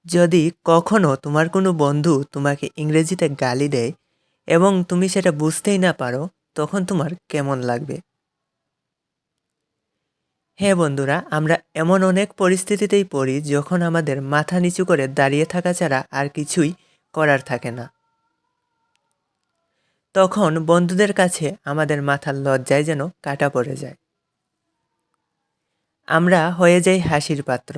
যদি কখনো তোমার কোনো বন্ধু তোমাকে ইংরেজিতে গালি দেয় এবং তুমি সেটা বুঝতেই না পারো, তখন তোমার কেমন লাগবে? হ্যাঁ বন্ধুরা, আমরা এমন অনেক পরিস্থিতিতেই পড়ি যখন আমাদের মাথা নিচু করে দাঁড়িয়ে থাকা ছাড়া আর কিছুই করার থাকে না। তখন বন্ধুদের কাছে আমাদের মাথার লজ্জায় যেন কাটা পড়ে যায়। আমরা হয়ে যাই হাসির পাত্র।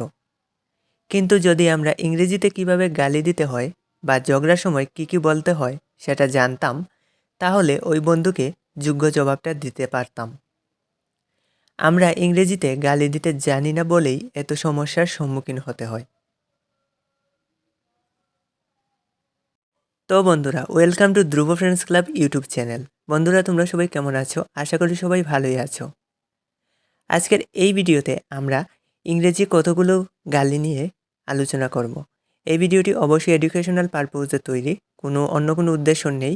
কিন্তু যদি আমরা ইংরেজিতে কিভাবে গালি দিতে হয় বা ঝগড়ার সময় কি বলতে হয় সেটা জানতাম, তাহলে ওই বন্ধুকে যোগ্য জবাবটা দিতে পারতাম। আমরা ইংরেজিতে গালি দিতে জানি না বলেই এত সমস্যার সম্মুখীন হতে হয়। তো বন্ধুরা, welcome to Dhruba friends club YouTube channel. বন্ধুরা, তোমরা সবাই কেমন আছো? আশা করি সবাই ভালোই আছো। আজকের এই ভিডিওতে আমরা ইংরেজি কতগুলো গালি নিয়ে আলোচনা করব। এই ভিডিওটি অবশ্যই এডুকেশনাল পারপোজে তৈরি, অন্য কোনো উদ্দেশ্য নেই।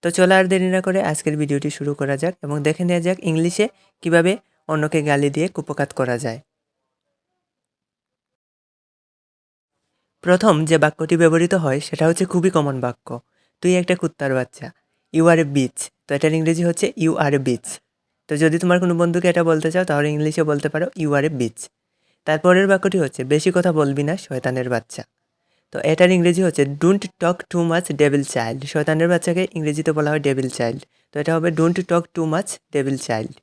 তো চলো আর দেরি না করে আজকের ভিডিওটি শুরু করা যাক এবং দেখে নেওয়া যাক ইংলিশে কিভাবে অন্যকে গালি দিয়ে কুপোকাত করা যায়। প্রথম যে বাক্যটি ব্যবহৃত হয় সেটা হচ্ছে খুবই কমন বাক্য। তুই একটা কুত্তার বাচ্চা। You are a bitch. তো এটার ইংরেজি হচ্ছে ইউ আর এ বিচ। তো যদি তোমার কোনো বন্ধুকে এটা বলতে চাও তাহলে ইংলিশে বলতে পারো ইউ আর এ বিচ। তারপরের বাক্যটি হচ্ছে বেশি কথা বলবি না শয়তানের বাচ্চা। তো এটার ইংরেজি হচ্ছে don't talk too much devil child. শয়তানের বাচ্চাকে ইংরেজিতে বলা হয় ডেভিল চাইল্ড। তো এটা হবে don't talk too much devil child.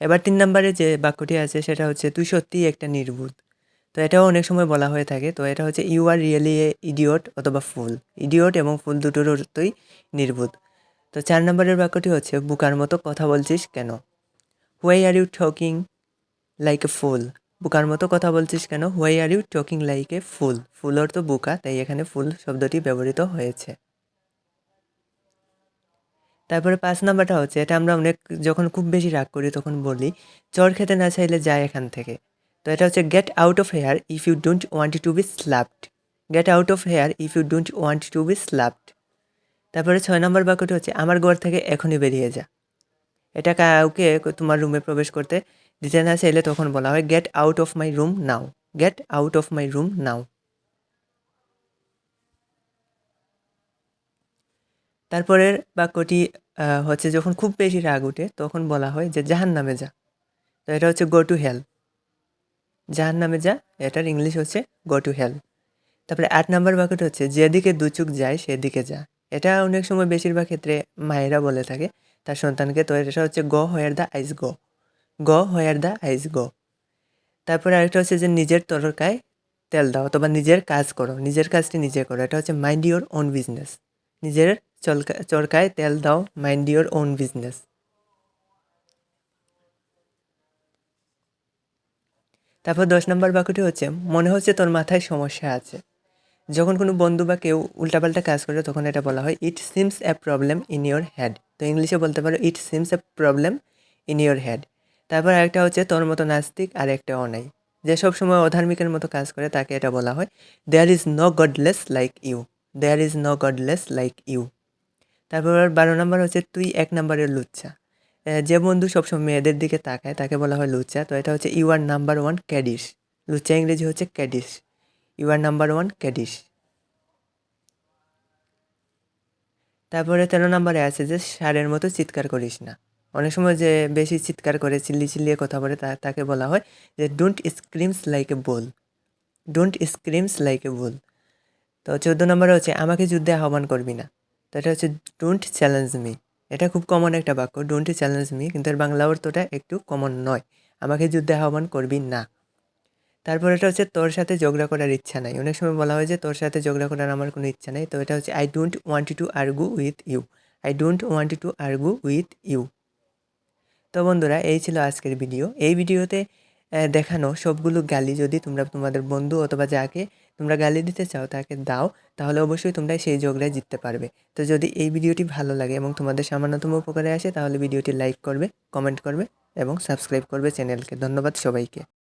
এবার 3 নম্বরে যে বাক্যটি আছে সেটা হচ্ছে তুই সত্যিই একটা নির্বুধ। তো এটাও অনেক সময় বলা হয়ে থাকে। তো এটা হচ্ছে you are really a idiot অথবা ফুল। ইডিয়ট এবং ফুল দুটোর অর্থই নির্বুধ। তো 4 নম্বরের বাক্যটি হচ্ছে বোকার মতো কথা বলছিস কেন? Why are you talking like a fool. বোকার মতো কথা বলছিস কেন? Why are you talking like a fool. Fool অর্থ বোকা, তাই এখানে ফুল শব্দটি ব্যবহৃত হয়েছে। তারপরে 5 নাম্বারটা হচ্ছে, এটা আমরা যখন খুব বেশি রাগ করি তখন বলি, চড় খেতে না চাইলে যায় এখান থেকে। তো এটা হচ্ছে get out of here if you don't want to be slapped. Get out of here if you don't want to be slapped. তারপরে 6 নম্বর বাক্যটি হচ্ছে আমার ঘর থেকে এখনই বেরিয়ে যা। এটা কাউকে তোমার রুমে প্রবেশ করতে দিতে না চাইলে তখন বলা হয় get out of my room now. Get out of my room now. তারপরের বাক্যটি হচ্ছে যখন খুব বেশি রাগ উঠে তখন বলা হয় যে জাহান্নামে যা। তো এটা হচ্ছে গো টু হেল। জাহান্নামে যা, এটার ইংলিশ হচ্ছে গো টু হেল। তারপরে 8 নাম্বার বাক্যটা হচ্ছে যেদিকে দু চোখ যায় সেদিকে যা। এটা অনেক সময় বেশিরভাগ ক্ষেত্রে মায়েরা বলে থাকে তার সন্তানকে। তো এটা হচ্ছে গো where the ice go. Go where the আইস গো। তারপরে আরেকটা হচ্ছে যে নিজের তরকায় তেল দাও অথবা নিজের কাজ করো, নিজের কাজটি নিজে করো। এটা হচ্ছে মাইন্ড ইওর ওন বিজনেস। নিজের চরকায় তেল দাও, মাইন্ড ইওর ওন বিজনেস। তারপর 10 নম্বর বাক্যটি হচ্ছে মনে হচ্ছে তোর মাথায় সমস্যা আছে। যখন কোনো বন্ধু বা কেউ উল্টাপাল্টা কাজ করে তখন এটা বলা হয় it seems A problem in your head. তো ইংলিশে বলতে পারো it seems A problem in your head. তারপর আরেকটা হচ্ছে তোর মতো নাস্তিক আর একটা অনাই। যে সব সময় অধার্মিকের মতো কাজ করে তাকে এটা বলা হয় there is no godless like you. There is no godless like you. তারপর 12 নম্বর হচ্ছে তুই 1 নম্বরের লুচ্চা। যে বন্ধু সবসময় মেয়েদের দিকে তাকায় তাকে বলা হয় লুচ্চা। তো এটা হচ্ছে ইউ আর নাম্বার 1 ক্যাডিস। লুচ্চা ইংরেজি হচ্ছে ক্যাডিস। You R number 1 ক্যাডিস। তারপরে 13 নম্বরে আছে যে ষাঁড়ের মতো চিৎকার করিস না। অনেক সময় যে বেশি চিৎকার করে চিল্লিয়ে কথা বলে তাকে বলা হয় যে don't screams like a bull. Don't screams like a bull. তো 14 নম্বরে হচ্ছে আমাকে যুদ্ধে আহ্বান করবি না। তো এটা হচ্ছে ডোন্ট চ্যালেঞ্জ মি। এটা খুব কমন একটা বাক্য, ডোন্ট চ্যালেঞ্জ মি, কিন্তু এর বাংলা অর্থটা একটু কমন নয়। আমাকে যুদ্ধে আহ্বান করবি না। তারপর এটা হচ্ছে তোর সাথে ঝগড়া করার ইচ্ছা নাই। অনেক সময় বলা হয় যে তোর সাথে ঝগড়া করার আমার কোনো ইচ্ছা নেই। তো এটা হচ্ছে I don't want to argue with you. I don't want to argue with you. তো বন্ধুরা, এই ছিল আজকের ভিডিও। এই ভিডিওতে দেখানো সবগুলো গালি যদি তোমরা তোমাদের বন্ধু অথবা যাকে তোমরা গালি দিতে চাও তাকে দাও, তাহলে অবশ্যই তোমরা সেই ঝগড়ায় জিততে পারবে। তো যদি এই ভিডিওটি ভালো লাগে এবং তোমাদের সামান্যতম উপকারে আসে তাহলে ভিডিওটি লাইক করবে, কমেন্ট করবে এবং সাবস্ক্রাইব করবে চ্যানেলকে। ধন্যবাদ সবাইকে।